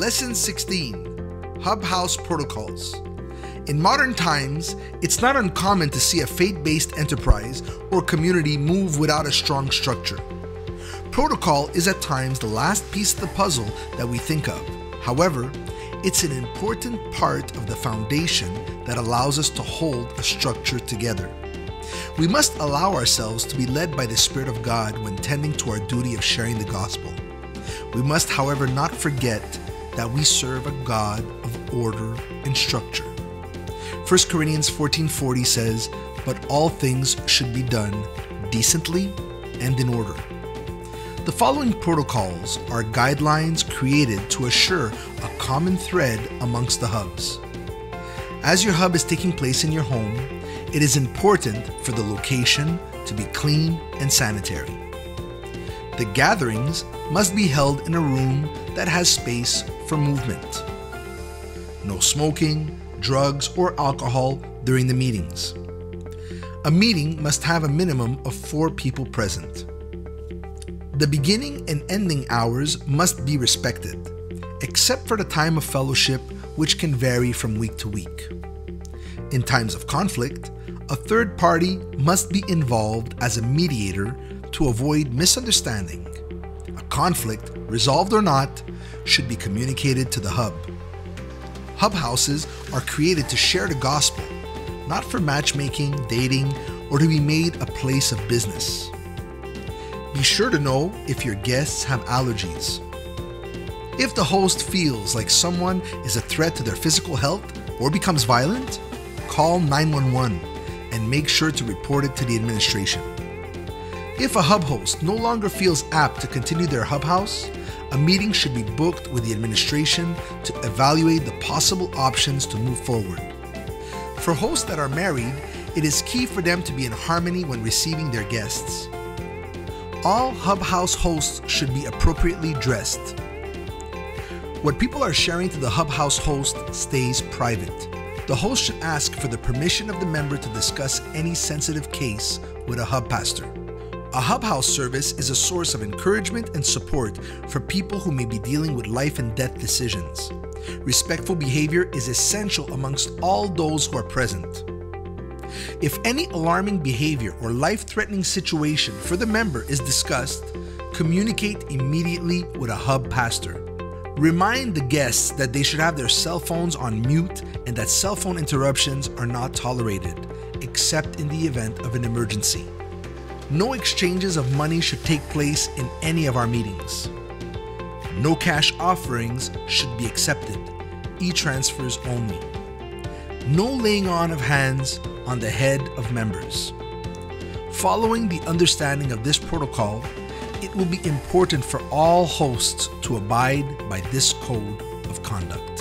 Lesson 16, Hub House Protocols. In modern times, it's not uncommon to see a faith-based enterprise or community move without a strong structure. Protocol is at times the last piece of the puzzle that we think of. However, it's an important part of the foundation that allows us to hold a structure together. We must allow ourselves to be led by the Spirit of God when tending to our duty of sharing the gospel. We must, however, not forget that we serve a God of order and structure. 1 Corinthians 14:40 says, "But all things should be done decently and in order." The following protocols are guidelines created to assure a common thread amongst the hubs. As your hub is taking place in your home, it is important for the location to be clean and sanitary. The gatherings must be held in a room that has space for movement. No smoking, drugs, or alcohol during the meetings. A meeting must have a minimum of 4 people present. The beginning and ending hours must be respected, except for the time of fellowship, which can vary from week to week. In times of conflict, a third party must be involved as a mediator to avoid misunderstanding. A conflict, resolved or not, should be communicated to the hub. Hub houses are created to share the gospel, not for matchmaking, dating, or to be made a place of business. Be sure to know if your guests have allergies. If the host feels like someone is a threat to their physical health or becomes violent, call 911 and make sure to report it to the administration. If a hub host no longer feels apt to continue their hub house, a meeting should be booked with the administration to evaluate the possible options to move forward. For hosts that are married, it is key for them to be in harmony when receiving their guests. All hub house hosts should be appropriately dressed. What people are sharing to the hub house host stays private. The host should ask for the permission of the member to discuss any sensitive case with a hub pastor. A hub house service is a source of encouragement and support for people who may be dealing with life and death decisions. Respectful behavior is essential amongst all those who are present. If any alarming behavior or life-threatening situation for the member is discussed, communicate immediately with a hub pastor. Remind the guests that they should have their cell phones on mute and that cell phone interruptions are not tolerated, except in the event of an emergency. No exchanges of money should take place in any of our meetings. No cash offerings should be accepted, e-transfers only. No laying on of hands on the head of members. Following the understanding of this protocol, it will be important for all hosts to abide by this code of conduct.